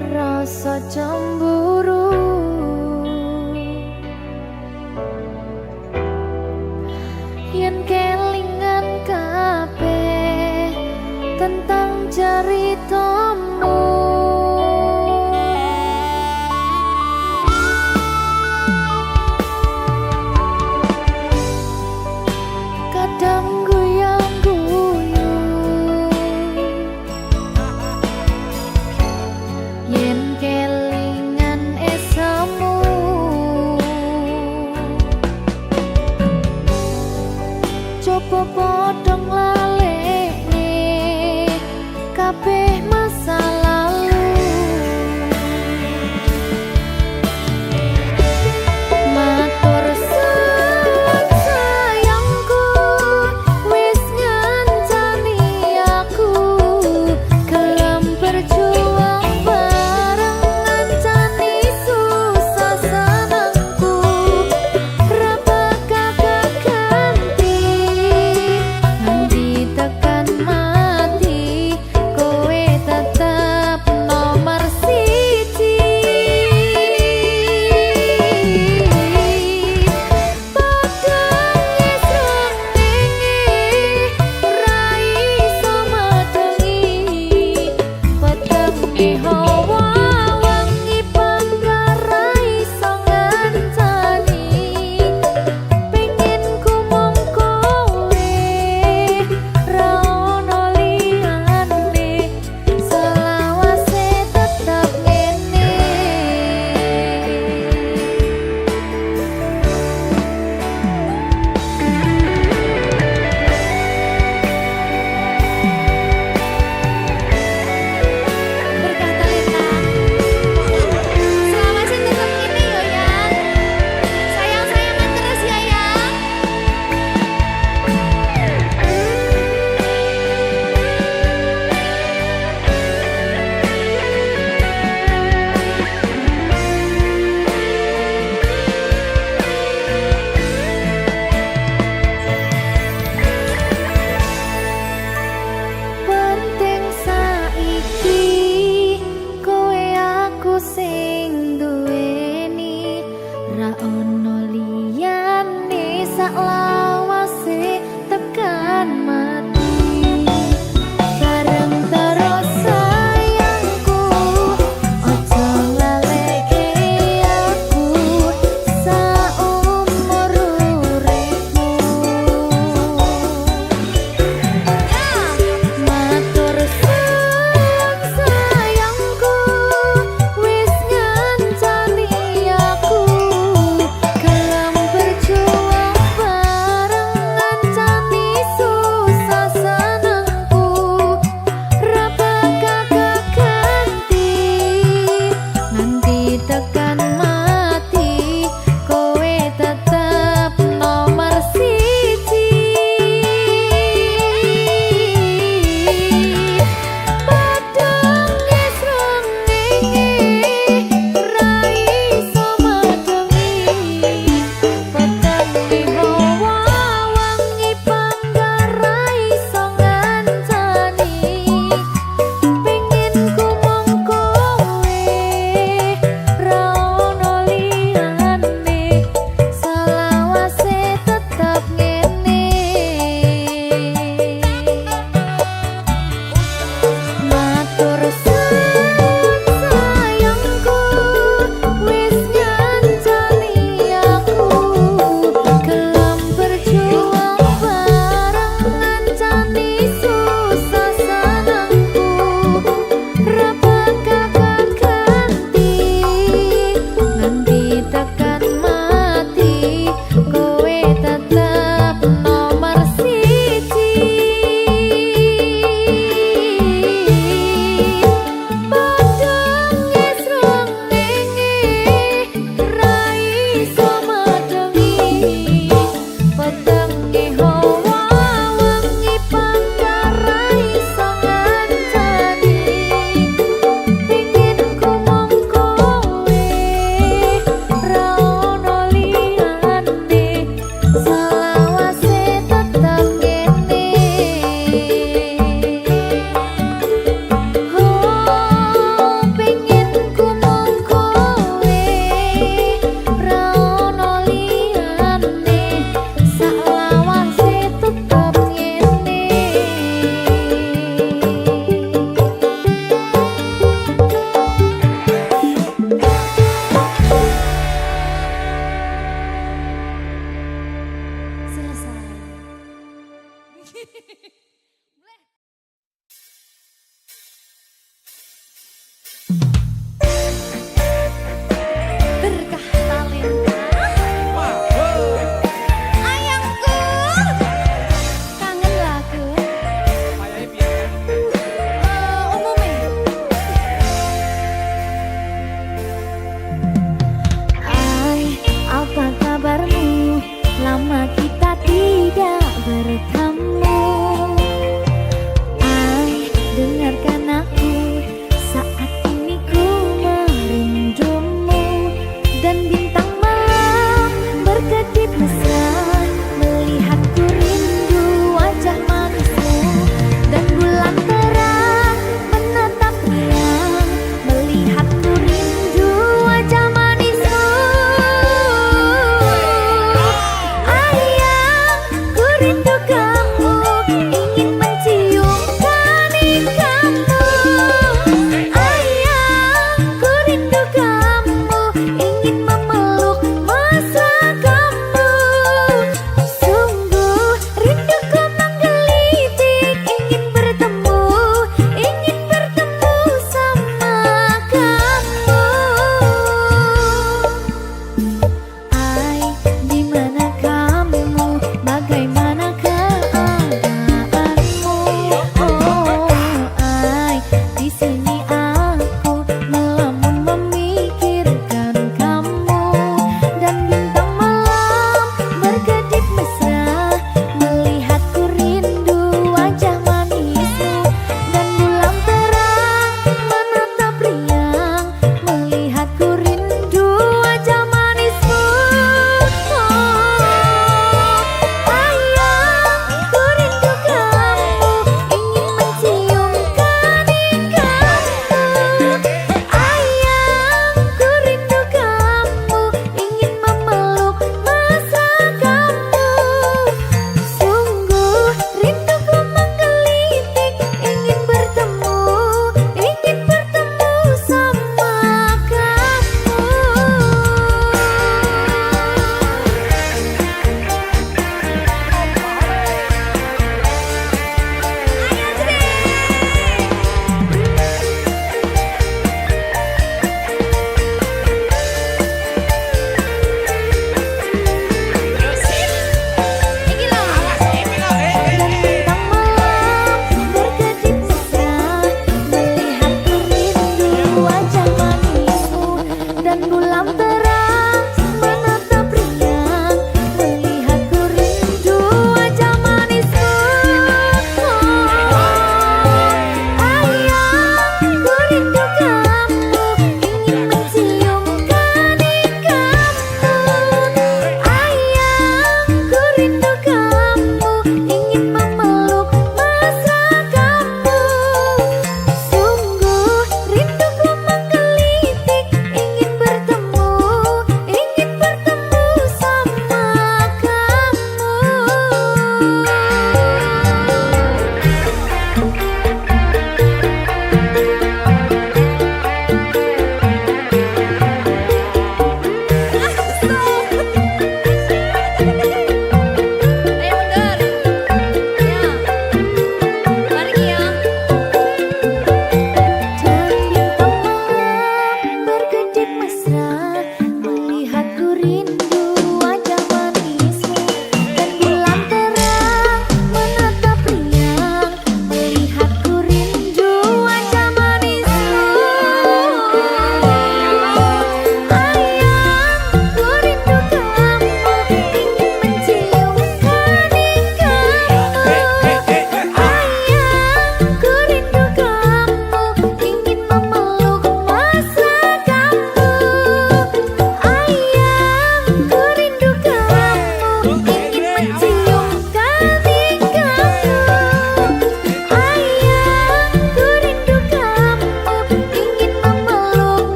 rasa cemburu, yen kelingan kabeh tentang ceritamu. Kadang guyang-guyu yen kelingan esamu, coba padha nglalekne kabeh mas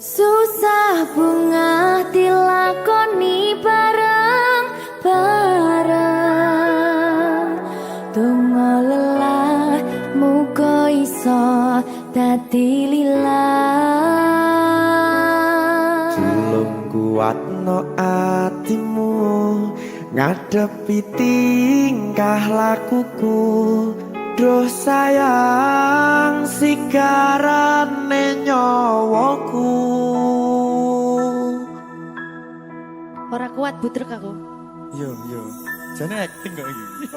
Susah bunga dilakoni bareng-bareng. Donga lelah muga iso dadi lillah. Tulung kuatno atimu ngadepi tingkah lakuku. Duh sayang sigarane nyawaku. Ora kuat butrek aku. Yo, jane acting kok iki.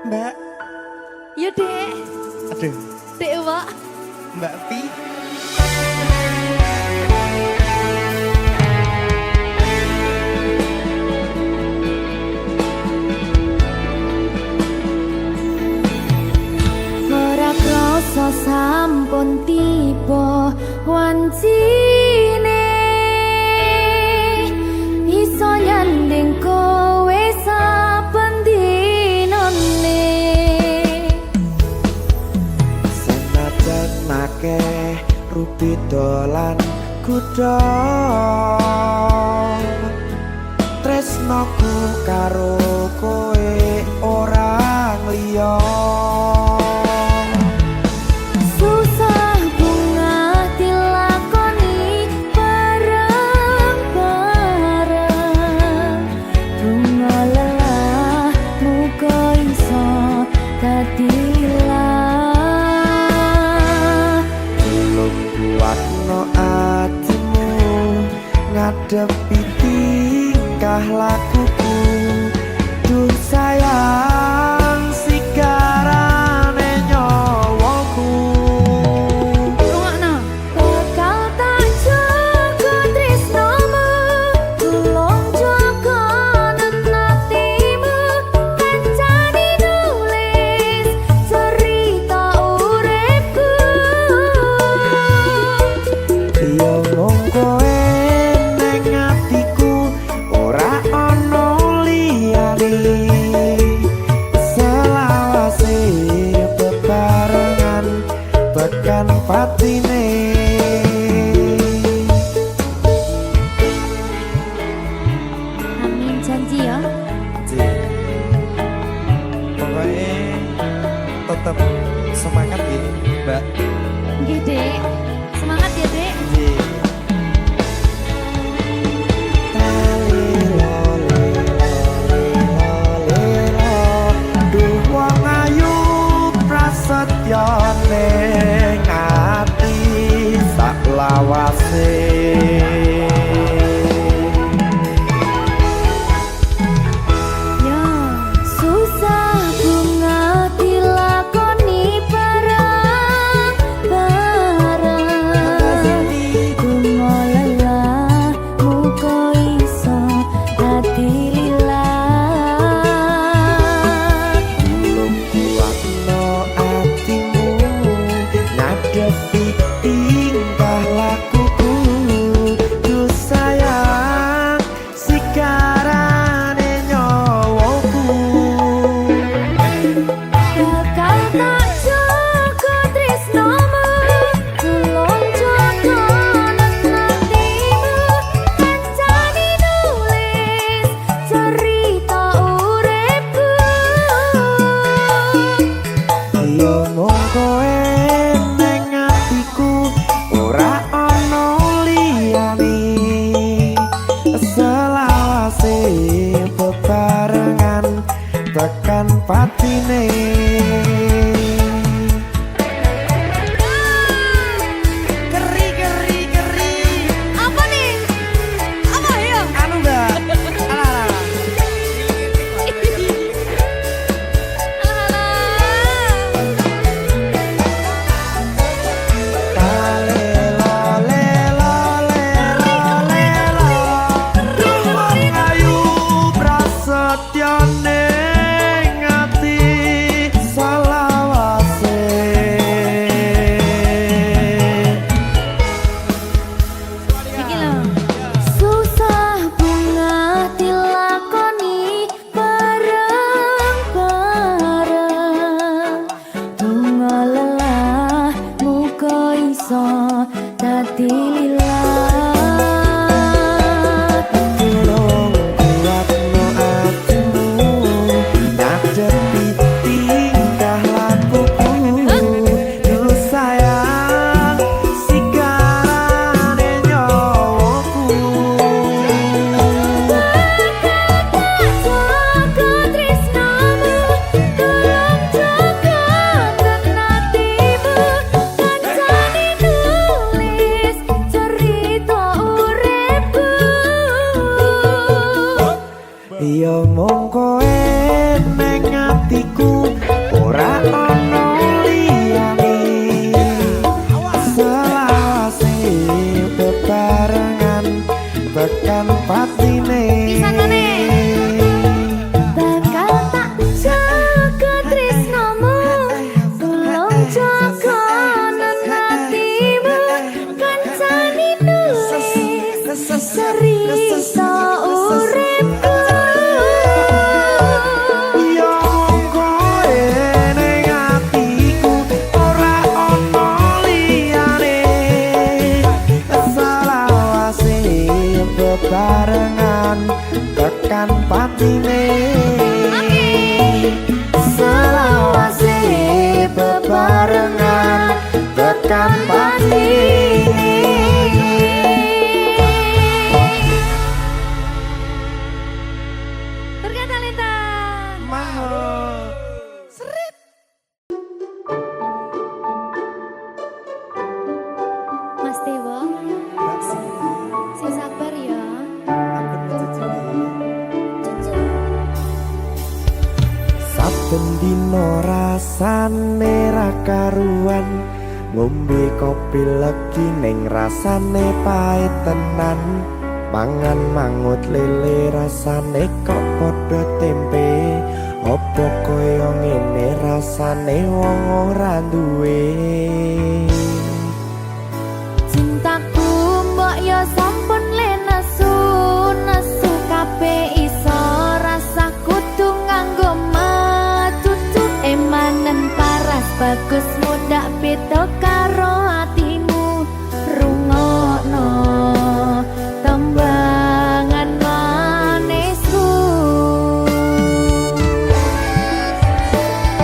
Mbak, Yo Dek. aduh, Dek Wak. Mbak Pi. Ora krasa sampun tiba wancine iso nyanding kowe saben dinane. Senajan akeh rupi dolan kuda, tresnoku karo kowe orang liya. Susah bunga dilakoni bareng-bareng. Bunga lelah muga iso dadi lillah. Tulung kuatno atimu ngadepi tingkah lakuku. Duh sayang sigarane nyawaku. Rungokno. Bakal tak jaga tresnomu, tulung jaga nenatimu. Kancane nulis cerita uripku. Yo mung kowe nang atiku, ora ana liyane. Selawase bebarengan tekan patine. Amin janji ya. Pokoknya tetap semangat ya, Mbak. Nggih, Dek. Semangat ya, Dek. Duh wong ayu prasetyo ning ati sak lawase. Ya, susah bunga dilakoni bareng-bareng. Bunga lelah muga iso dadi lillah. Tulung kuatno atimu ngadepi tingkah lakuku. Duh sayang sigarane nyawaku. Bakal tak jaga tresnomu, tulung jaga nenatimu. Kancane nulis cerita uripku. Yo mung kowe nang atiku, ora ana liyane. Selawase bebarengan tekan patine. Keri. Apa nih? Apa ya? Anu Mbak. Alah. Duh wong ayu prasetyo ning ati saben dina rasane ra karuan, ngombe kopi legi ning rasane pahit tenan, mangan mangut lele rasane kok padha tempe, opo koyo ngene rasane wong ora duwe. Cintaku mbok yo sampun le nesu nesu kabeh iso rasa kudu nganggo matutu emanen paras bagus mudak beda karo atimu rungokno tembangan manisku.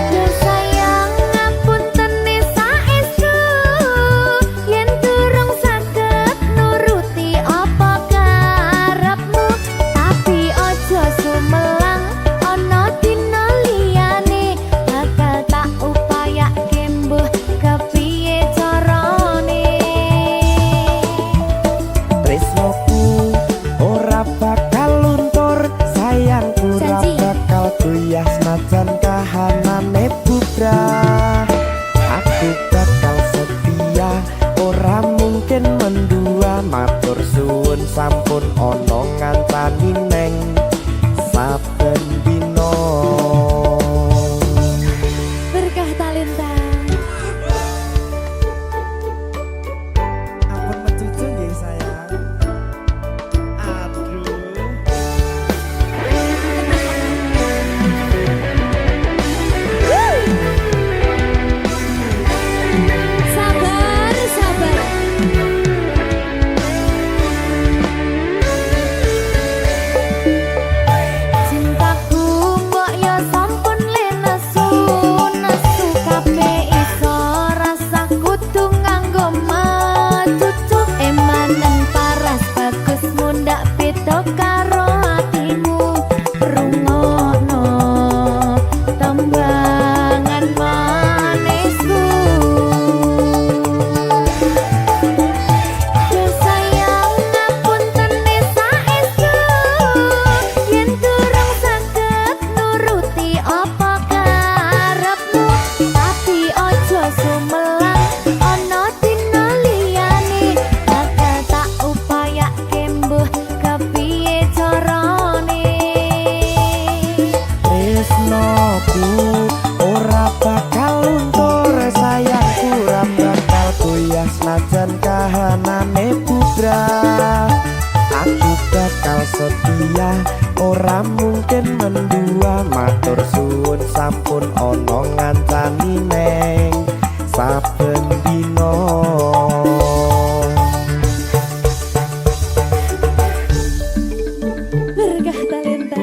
Duh sayang ngapunten saestu yen durung saged nuruti apa karepmu, tapi aja sumelang ana dina liyane bakal tak upayake mbuh kepiye carane. Tresnoku ora bakal luntur, sayangku ora Janji. bakal goyah senajan kahanane bubrah. Aku bakal setia, ora mungkin mendua, matur suwun sampun ana ngancani neng saben dina. Berkah talenta. Ampun mencucu nggih sayang. Aduh. Sabar, sabar. Cintaku mbok yo sampun le nesu nesu kabeh iso rasa kudu nganggo matutu emanen paras bagus mundak beda karo atimu rungokno tembangan manisku. Duh sayang ngapunten saestu yen durung saged nuruti apa karepmu, tapi aja sumelang ana dina liyane bakal tak upayake mbuh kepiye carane. Tresnoku ora bakal luntur, sayangku ora bakal goyah senajan kahanane bubrah. Aku bakal setia, ora mungkin mendua, matur suwun sampun ana ngancani neng saben dina. Berkah talenta.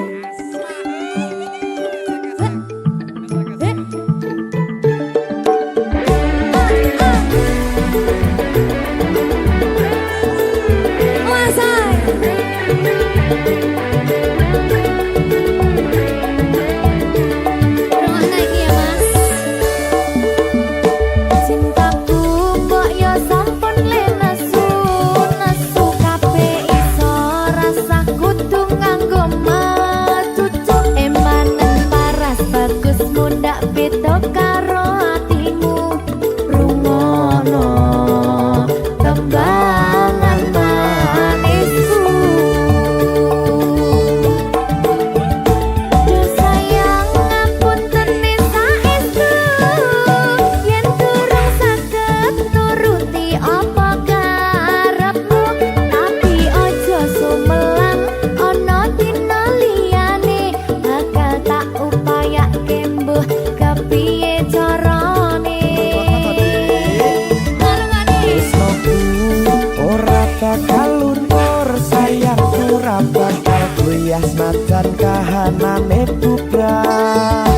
Cintaku mbok yo sampun le nesu nesu kabeh iso rasa kudu nganggo matutu emanen paras bagus mundak beda karo atimu rungokno tembangan manisku. Duh sayang ngapunten saestu yen durung saged nuruti apa karepmu, tapi aja sumelang ana dina liyane bakal tak upayake mbuh kepiye carane. Tresnoku ora bakal luntur, sayangku ora bakal goyah senajan kahanane bubrah.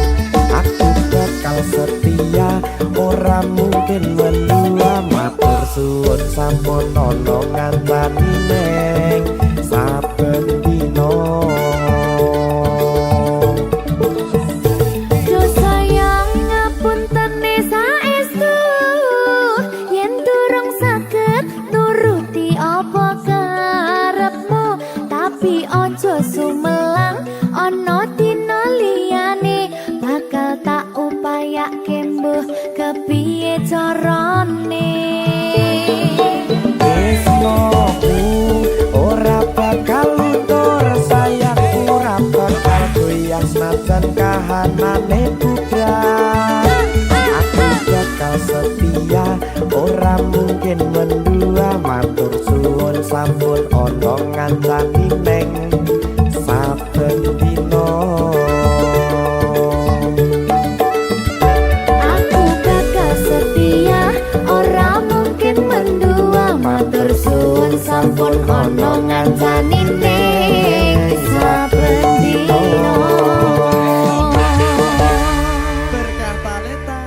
Aku bakal setia, ora mungkin mendua, matur suwun sampun ana ngancani neng saben dina. Duh sayang ngapunten saestu yen durung saged nuruti apa karepmu, tapi aja sumelang ana dina liyane bakal kahanane putra. Aku bakal setia, ora mungkin mendua. Matur suwun sampun ana ngancani neng saben dina. Aku bakal setia, ora mungkin mendua. Matur suwun sampun ana ngancani ning saben dina. Berkah talenta.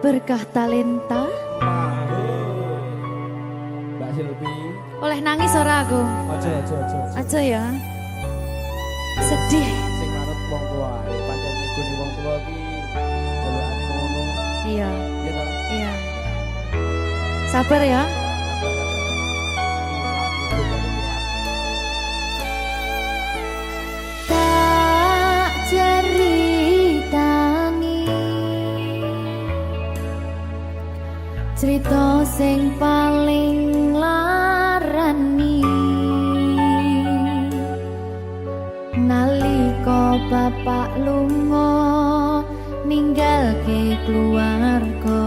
Berkah talenta. Mbak Silvi. Oleh nangis ora aku? Aja. Aja ya. Sedih. Sing manut wong tua. Pancen ngikuni wong tua ki jelekane ngono. Iya. Iya ta? Iya. Sabar ya. Tak ceritani cerita sing paling larani nalika bapak lunga ninggalke keluarga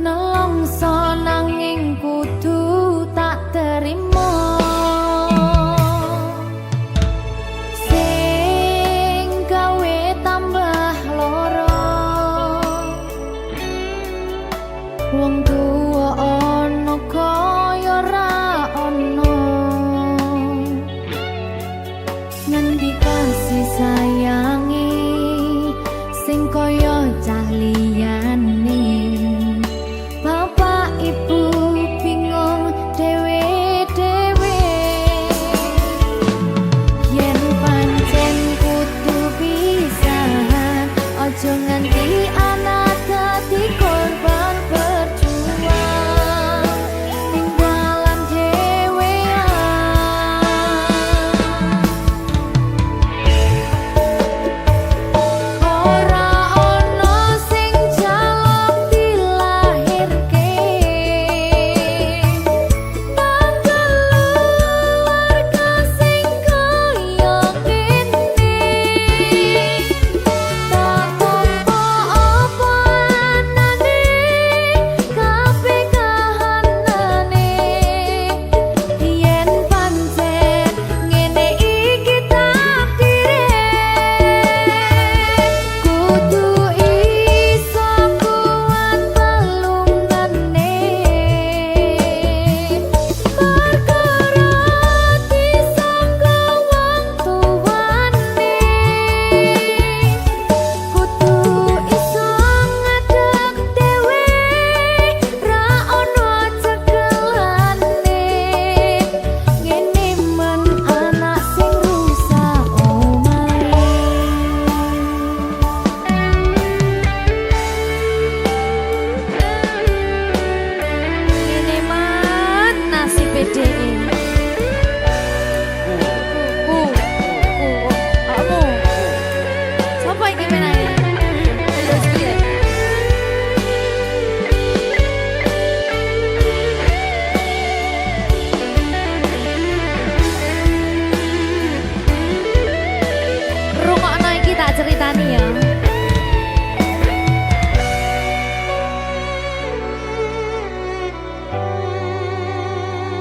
nelongso nanging kudu tak terima sing gawe tambah loro wong tuwa ana kaya ra ana ngendi kasih sayangi sing kaya cah liyane bapak ibu bingung dewe-dewe yen pancen kudu pisahan aja nganti anak dadi korban berjuang ning dalan dhewean ora ana sing jaluk dilahirke tanggal keluarga sing kaya ngene tak tampa apa anane kabeh kahanane yen pancen ngene iki takdire kudu iso kuat pelungane perkara disangka wong tuwane kudu iso ngadeg dhewe ra ono cekelane ngene men anak sing rusak omahe ngene man nasib dhewe kamu sapa iki menane terus piye rungokno iki tak ceritani ya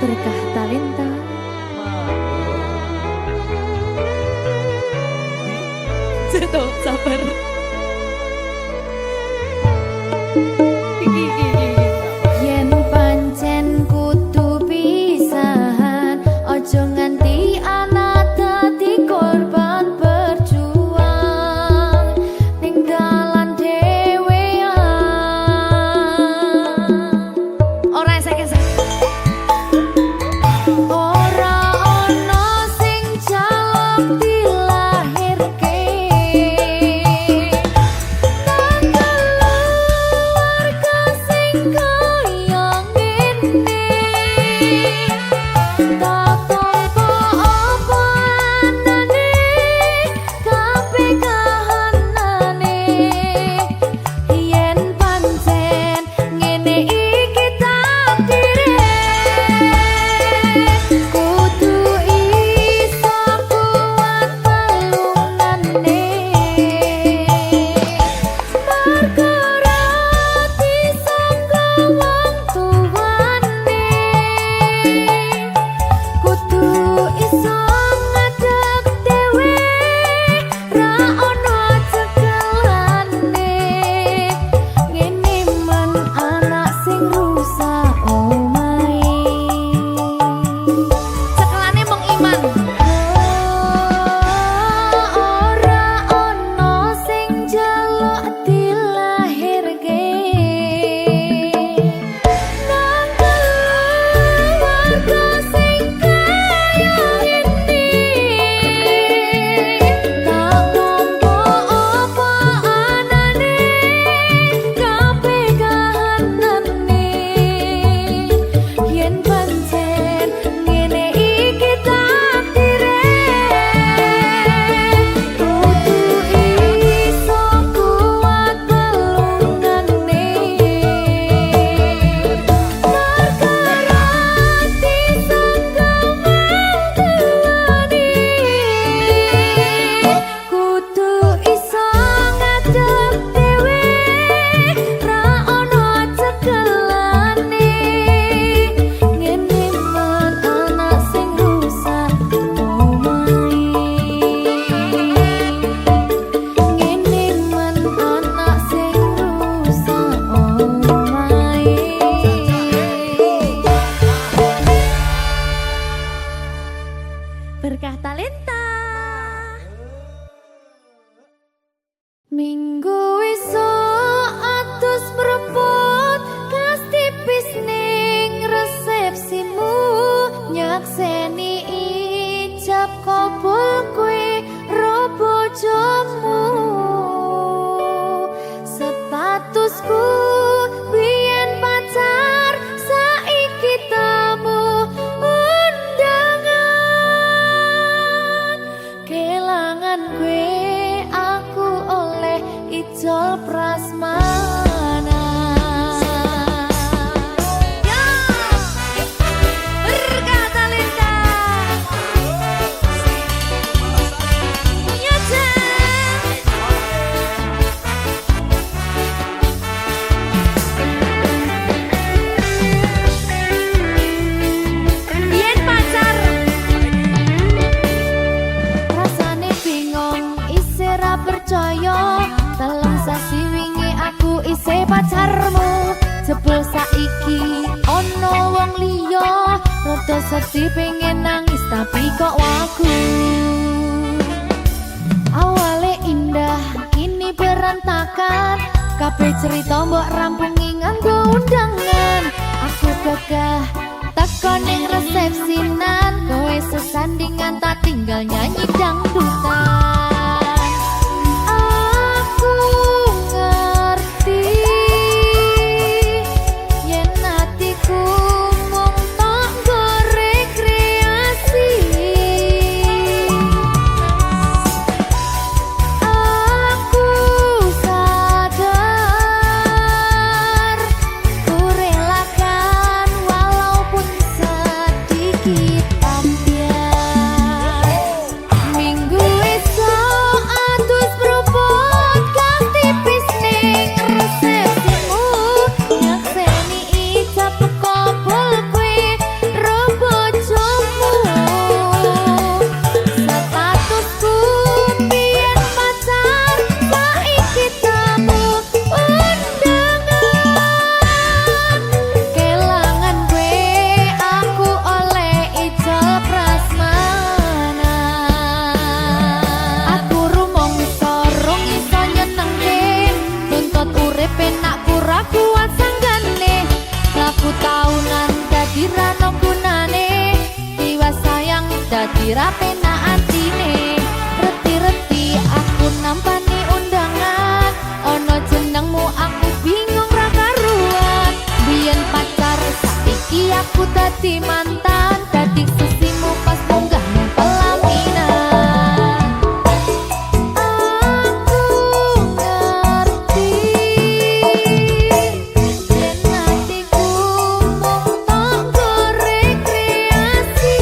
berkah talenta Ceto, sabar. Yen pancen kudu pisahan, ojo nganti anak dadi korban berjuang ning dalan dhewean. Ora esek-esek. Ora ana sing jaluk dilahirke tanggal keluarga sing kaya ngene tak tampa apa anane kabeh kahanane yen pancen ngene iki takdire kudu iso kuat pelungane perkara disangka wong tuwane kudu iso ngadeg dhewe ra ono cekelane ngene men anak sing rusak omahe cekelane mung iman ora ono sing jaluk dilahirke Minggu esuk atus mrepot kas tipis ning resepsimu nyakseni ijab kabul kowe ro bojomu statusku biyen pacar saiki tamu undangan kelangan kowe aku oleh ijol prasmana ya berkata Linda ya yen pacar rasane bingung isih ra percaya telung sasi wingi aku isih pacarmu jebul saiki ono wong liya rada sedih pengen nangis tapi kok wagu awale indah kini berantakan kabeh cerita mbok rampungi nganggo undangan aku gagah teko ning resepsinan kowe sesandingan tak tinggal nyanyi dangdutan aku ngerti yen atiku mung tanggo rekreasi aku sadar ku relakan walaupun sedikit ambiar minggu esok atus propot kang tipis ning resepsimu nyakseni ijab kabul kowe ro bojomu statusku biyen pacar saiki tamu undangan kelangan kowe aku oleh ijol prasmana aku rumangsa rong iso nyenengke nuntut urip enak ora kuat sanggane aku taunan dadi ra ono gunane diwa sayang dadi ra penak atine reti-reti aku nampani undangan ono jenengmu aku bingung ra karuan biyen pacar saiki aku dadi mantan dadi sesimu pas munggah ning pelaminan aku ngerti yen atiku mung tanggo rekreasi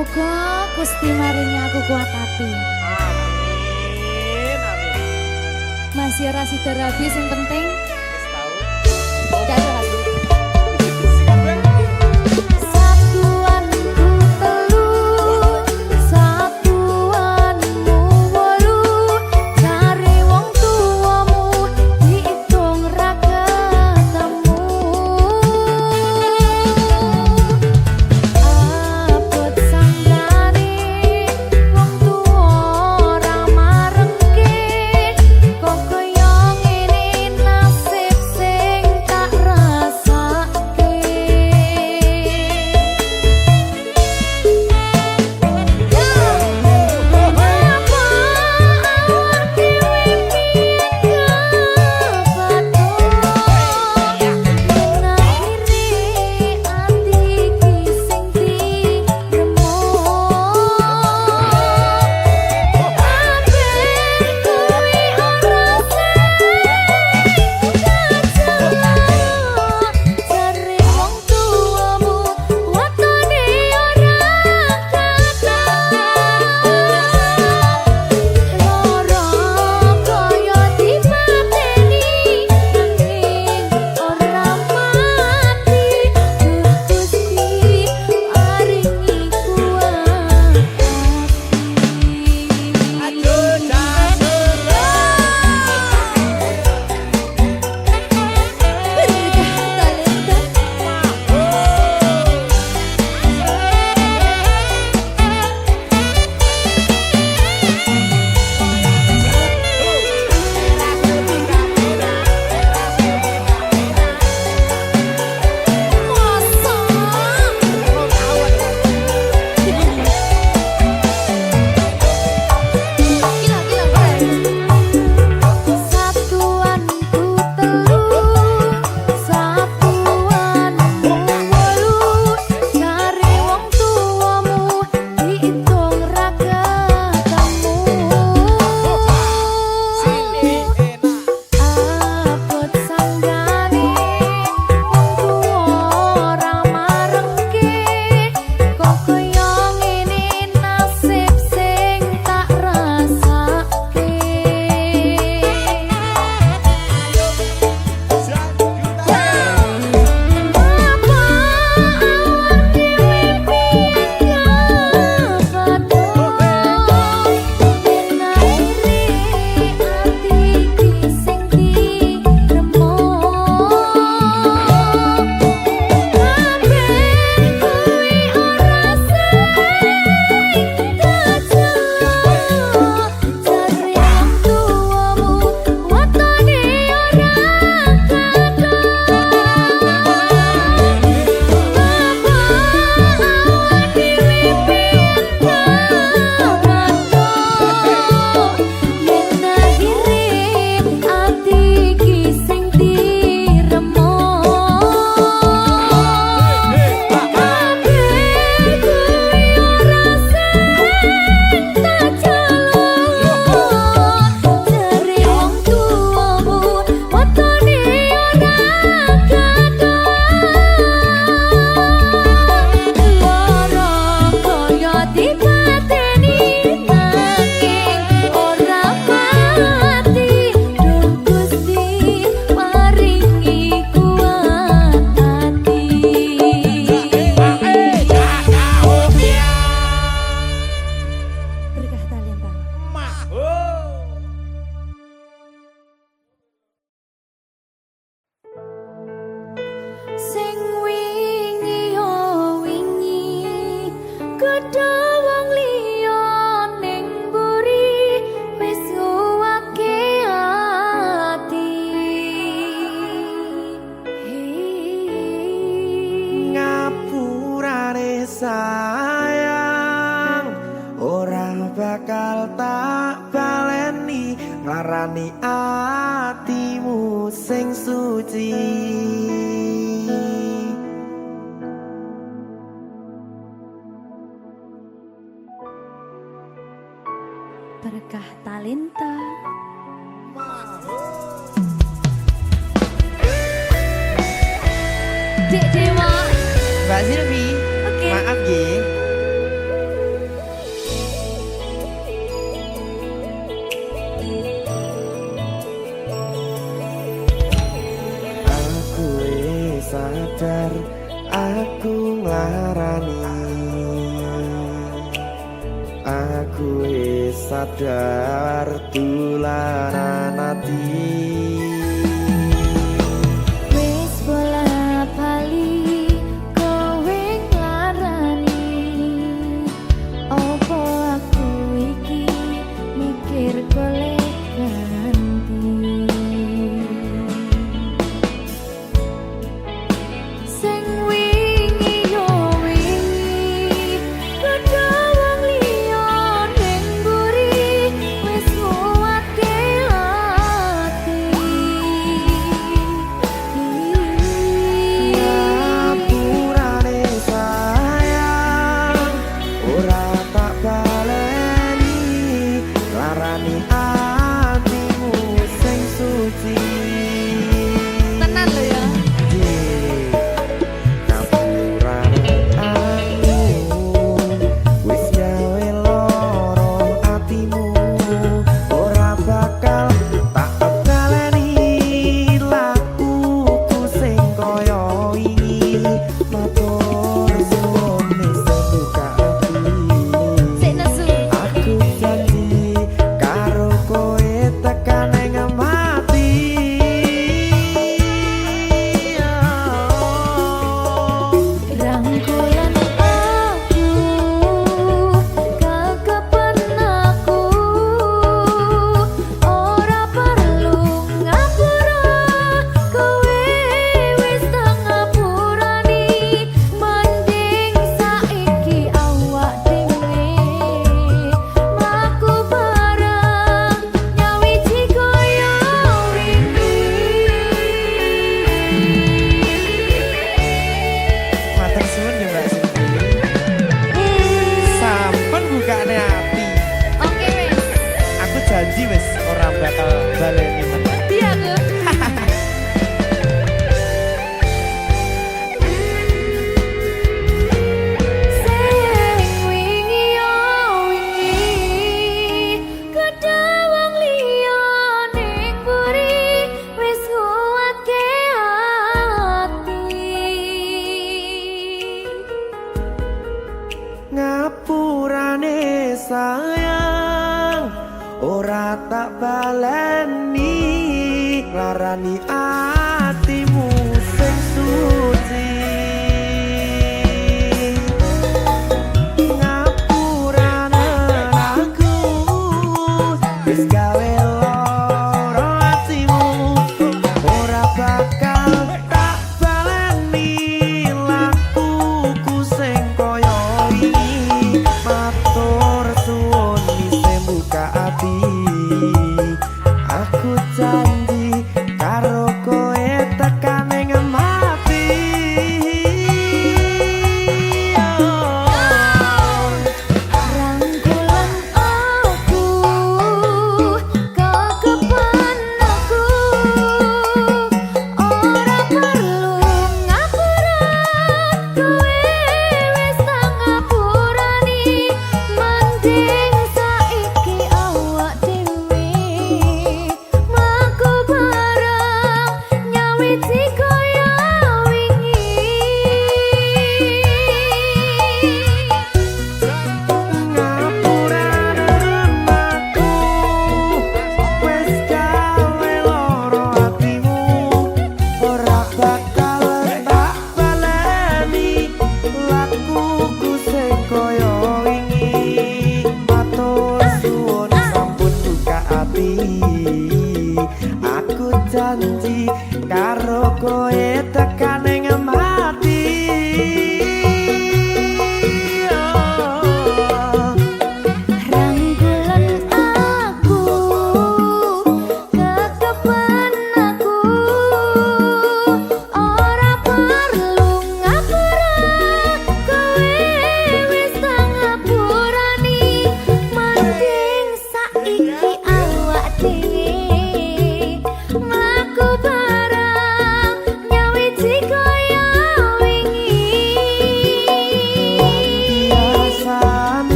Muga-muga Gusti maringi aku kuat hati. Amin, amin. Masih ora sida rabi sing penting Wis tau. jatuh hati. nglarani atimu sing suci. Berkah talenta. Dek Dewa. Mbak Silvi, Oke. maaf ya. sadar aku nglarani, aku wis sadar tularan ati. Wis bola bali kowe nglarani, opo aku iki mikir golek ganti. Sing wingi yo wingi padha wong liya ning mburi, wis nguwatke ati. Ngapurane sayang ora tak baleni, larani atimu sing suci. Tenan lho ya. Ngapurane aku wis gawe loro atimu, ora bakal tak baleni lakuku sing kaya wingi. Matur suwun wis buka ati. Sik nesu. Aku janji karo kowe tekan ing mati. Rangkulan aku, kekepen aku, ora perlu ngapura, kowe wis tak ngapurani. Mending saiki awak dhewe mlaku bareng, nyawiji kaya wingi. Matur suwun ya Mbak Sylvie. Sampun bukane ati. Oke wis. Aku janji wis ora bakal baleni meneh. Iya aku. Sing wingi yo wingi kadha wong liya ning mburi, wis nguwatke ati. Ngapurane sayang ora tak baleni.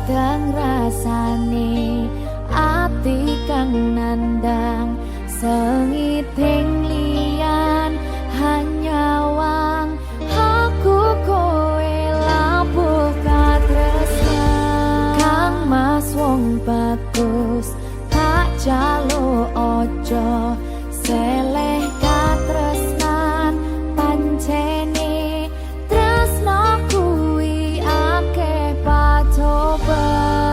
padang rasane ati kang nandang sengiting liyan hanya wang aku kowe labuh katresnan kang mas wong bagus tak jalo ojo seleh katresnan pancene tresno kuwi akeh pacoban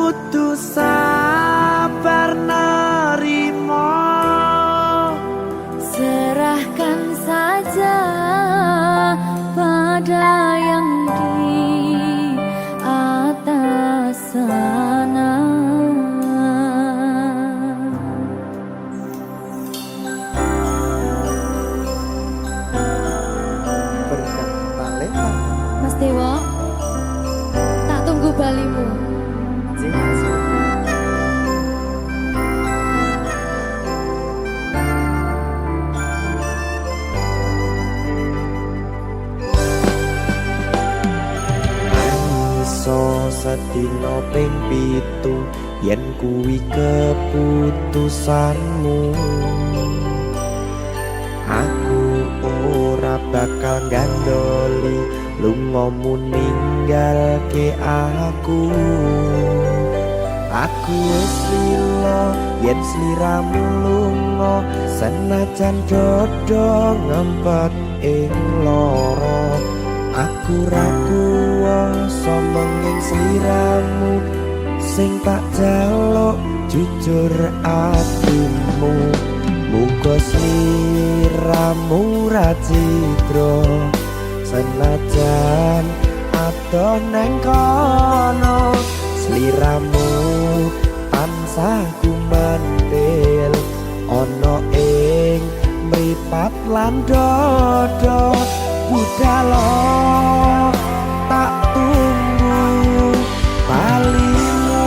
kudu sabar nerimo. Serahkan saja pada yang di atas sana. Berkat talenta. Mas Dewa, tak tunggu balimu. Iso sedina ping 7 yen kuwi keputusanmu. Aku ora bakal gandoli lungamu ninggalke aku. Aku wis lilo yen sliramu lunga, senajan dodo ngempet ing lara. Aku ra kuwasa menging sliramu, sing tak jaluk jujur atimu. Muga sliramu ra cidra, senajan adoh neng kono. Sliramu tansah gumantil ana ing mripat lan dodo. Budalo tak tunggu balimu.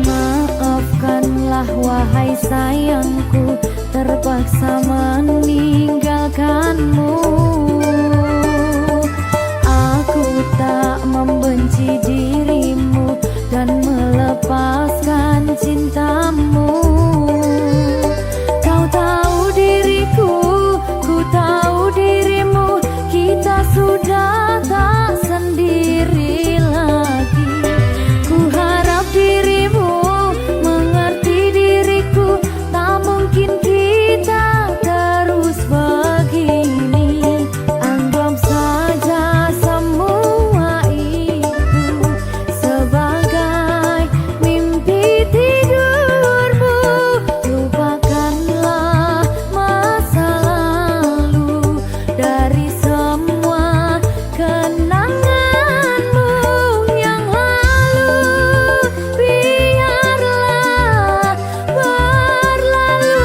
Maafkanlah wahai sayangku, terpaksa meninggalkanmu. Aku tak membenci dirimu dan melepaskan cintamu. Kau tahu diriku, ku tahu dirimu, kita sudah tak sendiri lagi. Ku harap dirimu mengerti diriku, tak mungkin kita terus begini. Anggap saja semua itu sebagai mimpi tidurmu. Lupakanlah masa lalu dari semua kenanganmu yang lalu. Biarlah berlalu.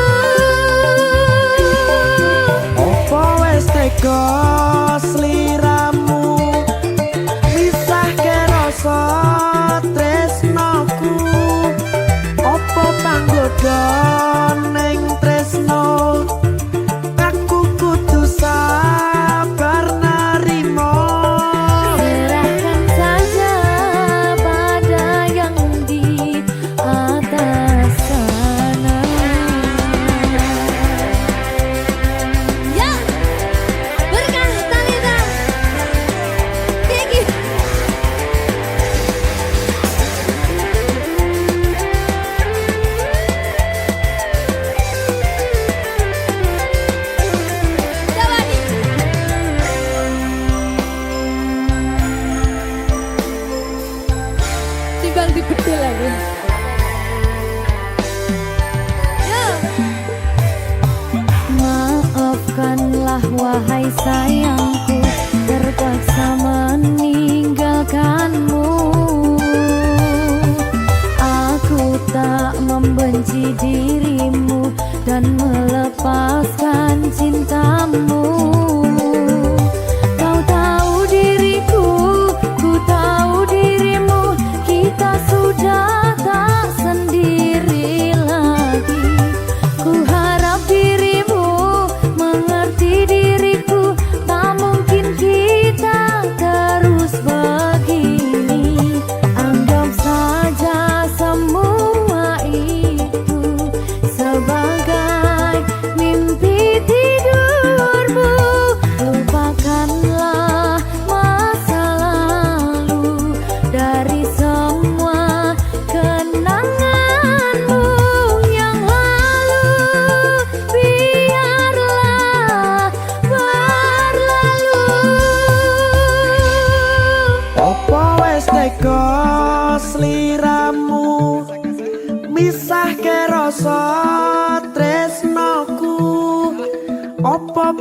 Opo wis tega sliramu misahke rasa tresnoku. Opo panggoda ning tresno, aku kudu sabar nerimo. Serahkan saja pada yang di atas sana. Ya, berkah talenta. Thank you. Jawani. Timbang dibedel aku. Yo. Maafkanlah wahai sayangku, terpaksa meninggalkanmu. Aku tak membenci dirimu dan melepaskan cintamu. Kau tahu diriku, ku tahu dirimu, kita sudah tak sendiri lagi. Ku harap dirimu mengerti diriku, tak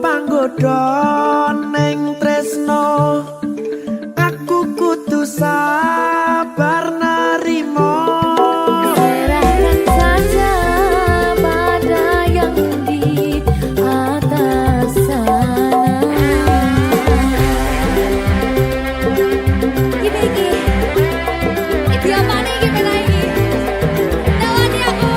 panggoda ning tresno aku kudu sabar narimo Serahkan saja pada yang di atas sana. Iki apa nih gimana ini? Tawani aku.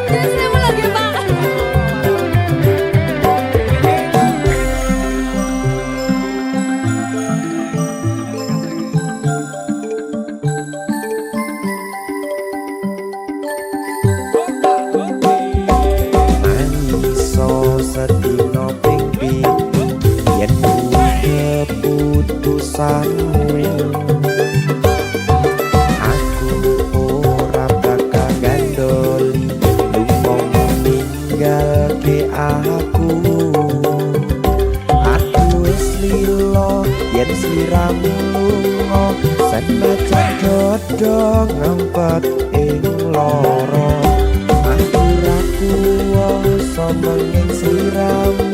Jangan saya mau lagi Pak. Mangiso sedina ping pitu yen keputusanmu aku ora bakal gandoli lumong ninggalke aku wis lilo yen sliramu lunga senajan dodo ngempet ing loro aku ra kuwasa menging sliramu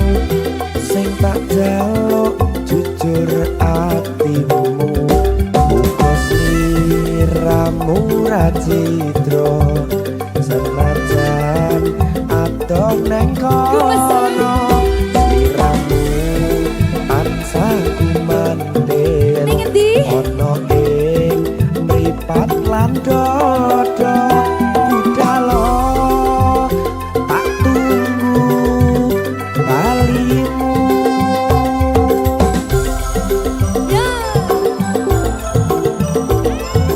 sing tak jaluk jujur atimu muga sliramu ra cidra senajan adoh neng kono sliramu tansah kumandhen Ning endi? ono ing mripat lan dodo budalo tak tunggu balimu Ya.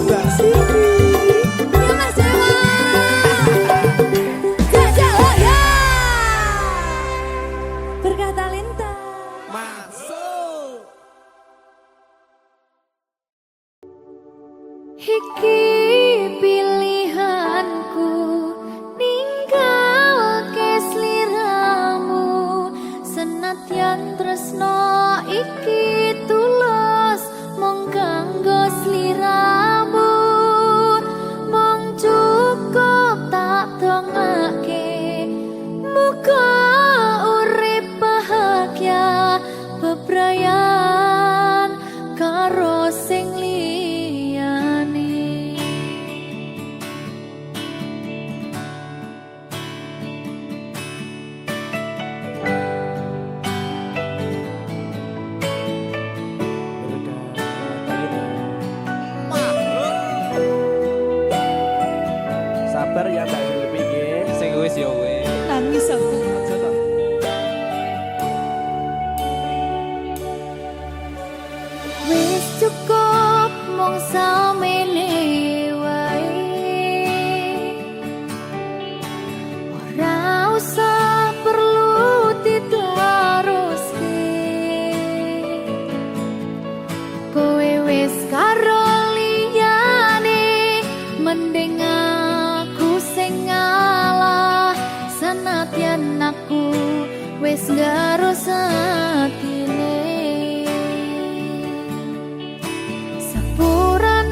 Mbak Siti. Ya Mas Dewa. Jajak oh ya. Berkata Linta. Masuk. Iki pilihanku ninggalke sliramu senadyan tresno iki tulus mung kanggo sliramu mung cukup tak dongake muga urip bahagia bebrayan karo sing liyane. Sabar ya Mbak Zulfi nggih. Sing wis ya wis. Nangis aku. Aja to. Wis cukup mung samene wae. Ora usah perlu diteruske. Kowe wis karo liyane mending aku sing ngalah senadyan aku wis ngarus atine. Sapuran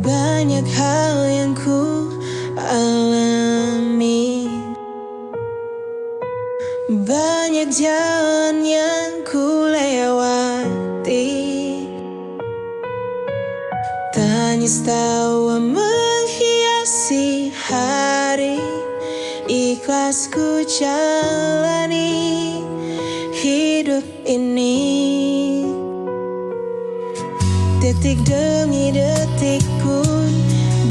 Banyak hal yang ku alami, banyak jalan yang ku lewati. Tangis tawa menghiasi hari, ikhlas ku jalani hidup ini. Detik demi detik pun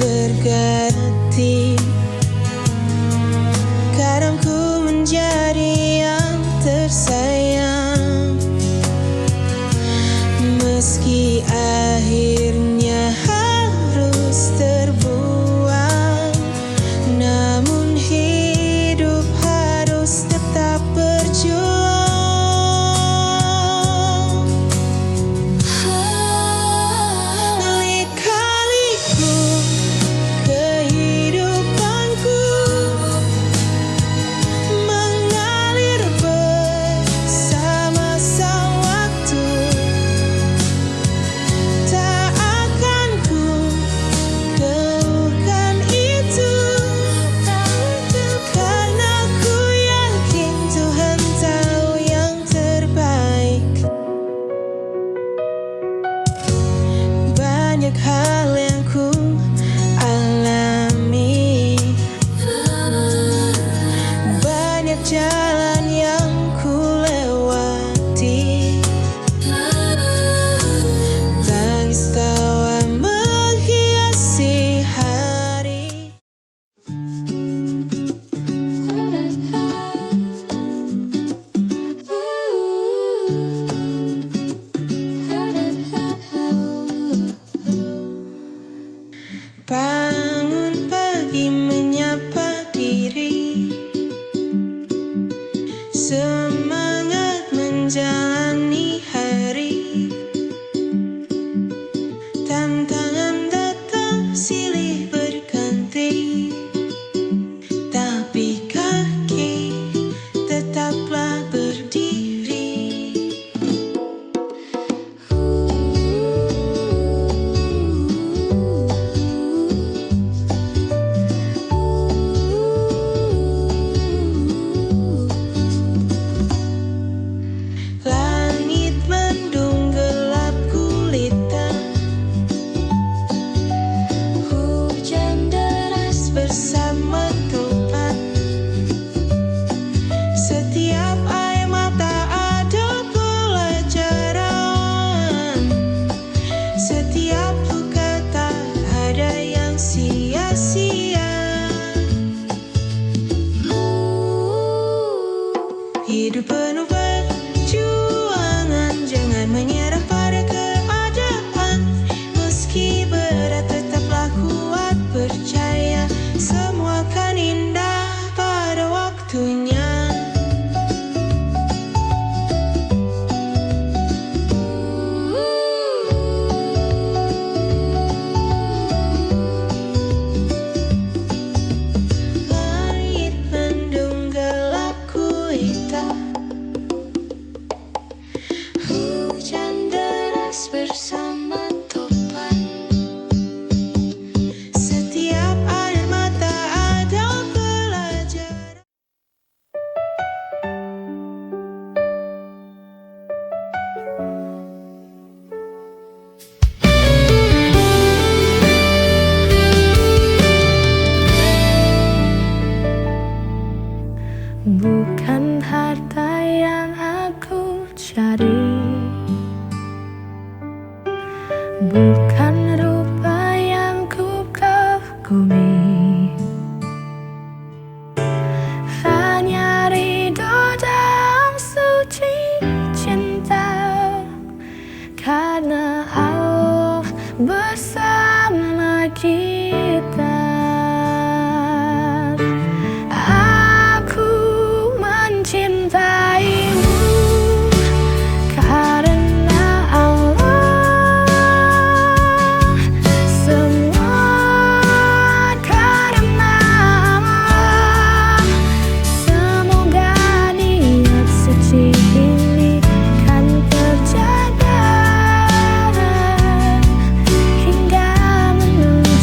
berganti. Kadang ku menjadi yang tersayang, meski akhirnya harus terbuang. Namun hidup harus tetap berjuang. Lika-liku kehidupanku mengalir bersama sang waktu. Tak akan ku keluhkan itu, karena ku yakin Tuhan tahu yang terbaik. Banyak hal yang ku alami, banyak jalan yang ku lewati. Tangis tawa menghiasi hari. Bangun pagi menyapa diri, semangat menjalani hari. Tantangan datang silih berganti, tapi kaki tetaplah berdiri. Langit mendung gelap gulita, hujan deras bersama topan. Setiap air mata ada pelajaran, setiap luka tak ada yang sia-sia. Hidup penuh perjuangan, jangan menyerah pada keadaan. Meski berat tetaplah kuat, percaya semua akan indah pada waktunya. Langit mendung gelap gulita, hujan deras bersama topan. Setiap air mata ada pelajaran. Bukan harta yang aku cari, bukan rupa yang ku kagumi, hanya ridho dan suci cinta, karena Allah bersama kita. Aku mencintaimu karena Allah, semua karena Allah. Semoga niat suci ini kan terjaga hingga menunggu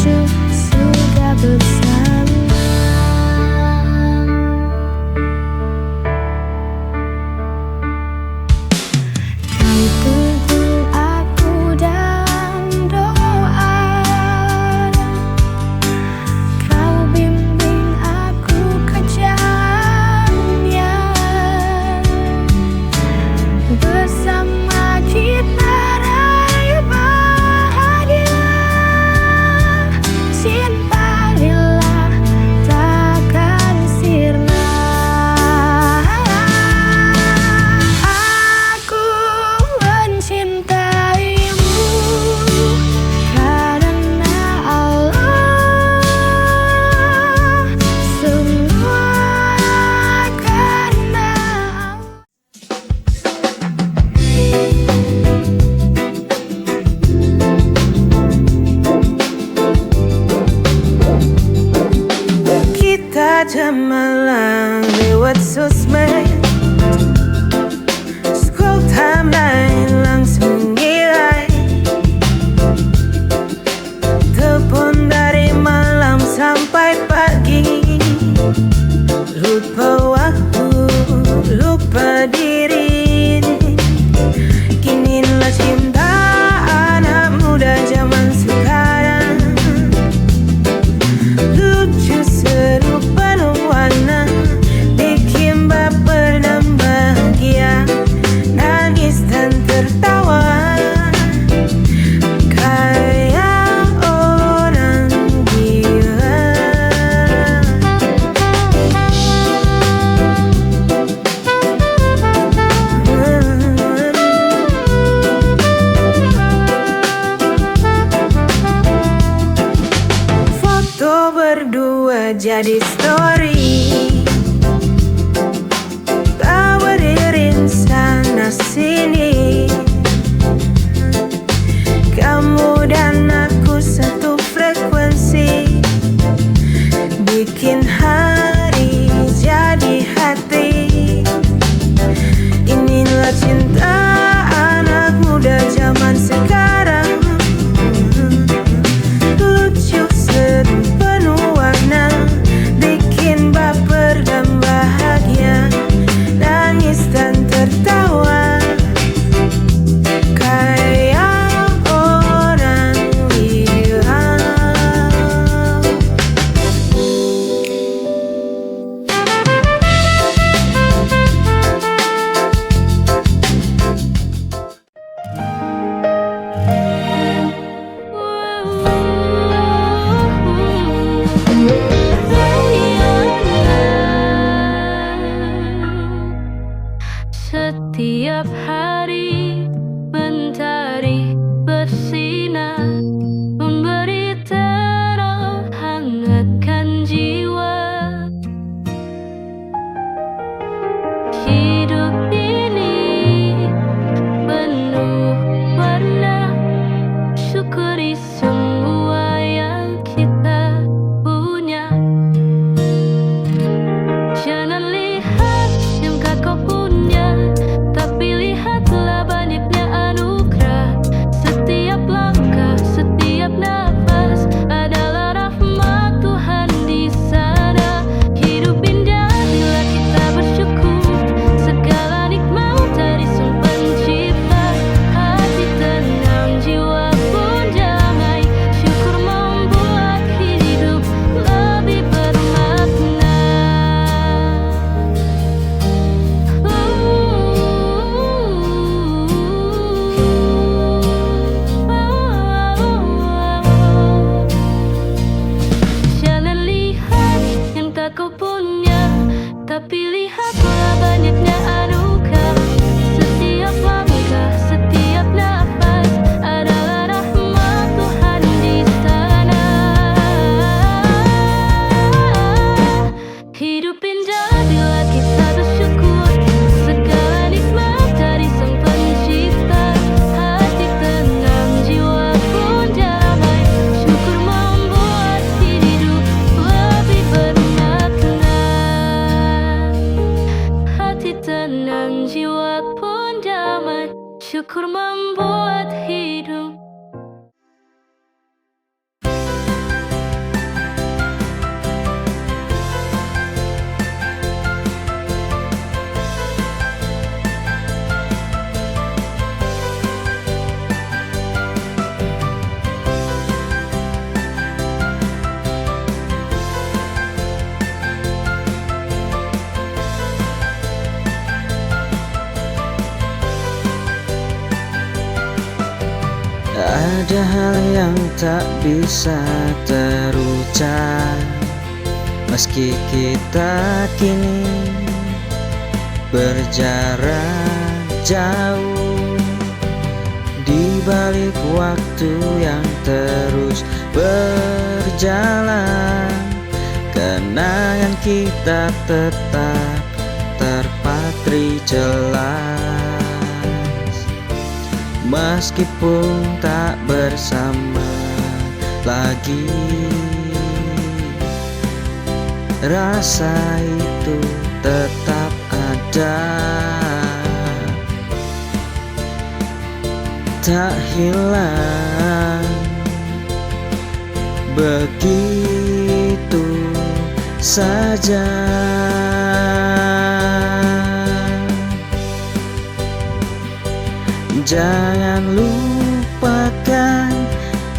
baca malam lewat sosmed, scroll timeline langsung nilai, telepon dari malam sampai pagi, lupa waktu, lupa diri. Kinilah cinta anak muda zaman sekarang, lucu seru penuh warna, bikin baper dan bahagia, nangis dan tertawa, kayak orang gila. Foto berdua jadi story, tak beriring sana sini. Kamu dan aku satu frekuensi, bikin hari jadi hati. Inilah cinta anak muda zaman sekarang, lucu seru penuh warna, bikin baper dan bahagia, nangis dan tertawa, kayak orang gila. Setiap hari mentari bersinar, memberi terang hangatkan jiwa. Hidup ini penuh warna, syukuri semua yang kita punya. Jangan lihat yang kau punya, tapi lihatlah banyaknya anugerah. Setiap langkah, setiap nafas adalah rahmat Tuhan di sana. Hidup indah bila kita bersyukur, segala nikmat dari Sang Pencipta. Hati tenang, jiwa pun damai, syukur membuat hidup lebih bermakna. Jangan lihat yang tak kau punya, tapi lihatlah banyaknya anugerah. Setiap langkah, setiap nafas adalah rahmat Tuhan di sana. Hidup indah bila kita bersyukur, segala nikmat dari Sang Pencipta. Hati tenang, jiwa pun damai, syukur membuat hidup lebih bermakna. Hati tenang, jiwa pun damai, syukur membuat hidup. Ada hal yang tak bisa terucap, meski kita kini berjarak jauh. Di balik waktu yang terus berjalan, kenangan kita tetap terpatri jelas. Meskipun tak bersama lagi, rasa itu tetap ada, tak hilang begitu saja. Jangan lupakan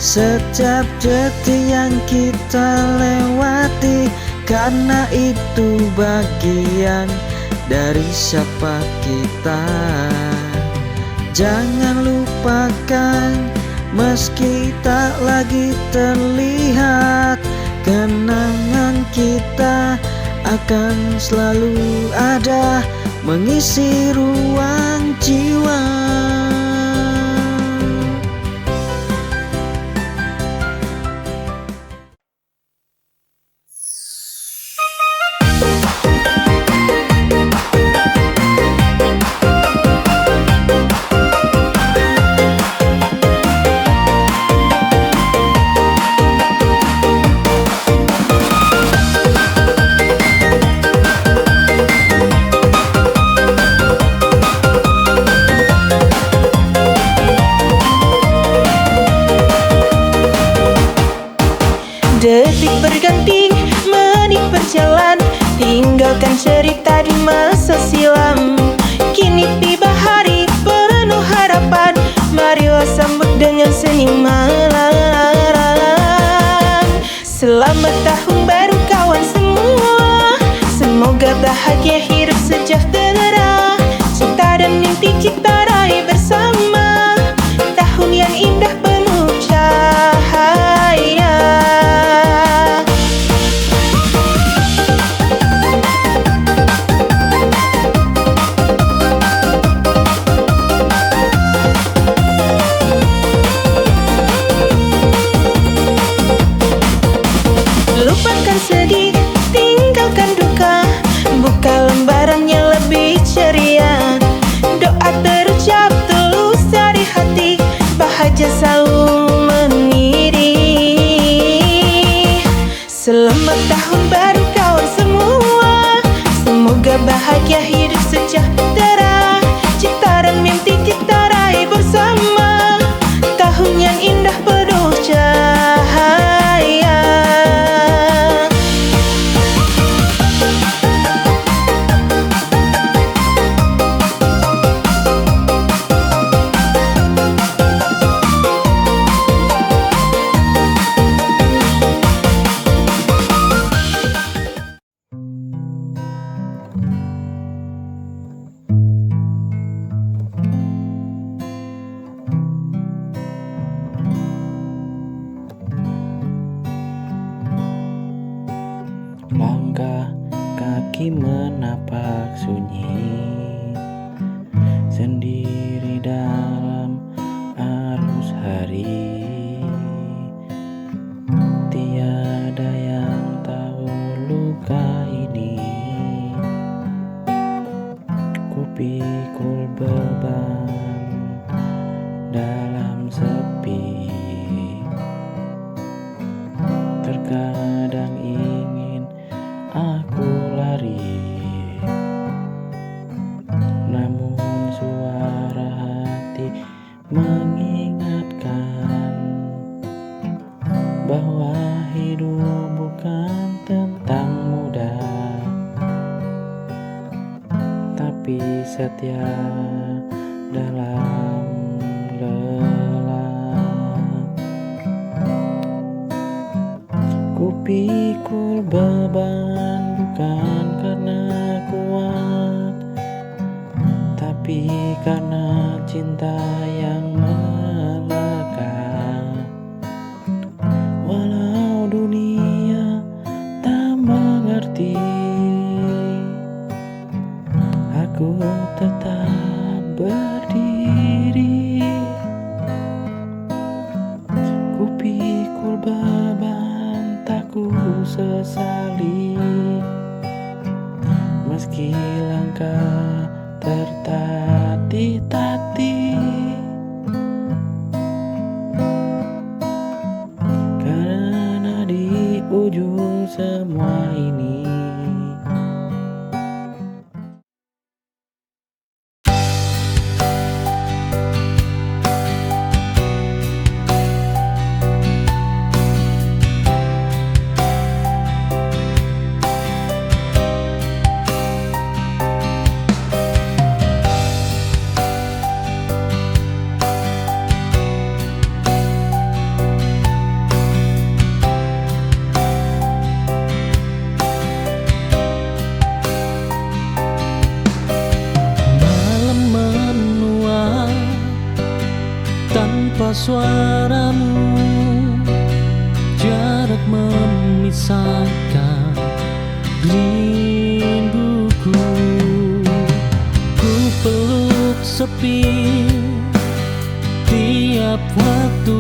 setiap detik yang kita lewati, karena itu bagian dari siapa kita. Jangan lupakan meski tak lagi terlihat, kenangan kita akan selalu ada mengisi ruang jiwa. Detik berganti, menit berjalan, tinggalkan cerita di masa silam. Kini tiba hari penuh harapan, marilah sambut dengan senyuman. Selamat tahun baru kawan semua, semoga bahagia hidup sejahtera, cinta dan mimpi kita raih bersama, tahun yang indah penuh cahaya. Lupakan sedih, tinggalkan duka, buka lembaran yang lebih ceria. Doa terucap tulus dari hati, bahagia selalu mengiringi. Selamat tahun baru kawan semua, semoga bahagia hidup sejahtera, cita dan mimpi kita raih bersama, tahun yang indah penuh cahaya. Langkah kaki menapak sunyi, sendiri dalam arus hari. Tiada yang tahu luka ini, kupikul beban dalam sepi. Terkadang ingin aku lari, namun suara hati mengingatkan bahwa hidup bukan tentang mudah, tapi setia dalam lelah. Kupikul beban bukan karena kuat, tapi karena cinta yang melekat. Walau dunia tak mengerti, aku tetap berdiri. Kupikul beban tak ku sesali, meski langkah tertatih-tatih. Karena di ujung semua ini suaramu, jarak memisahkan rinduku. Ku peluk sepi tiap waktu,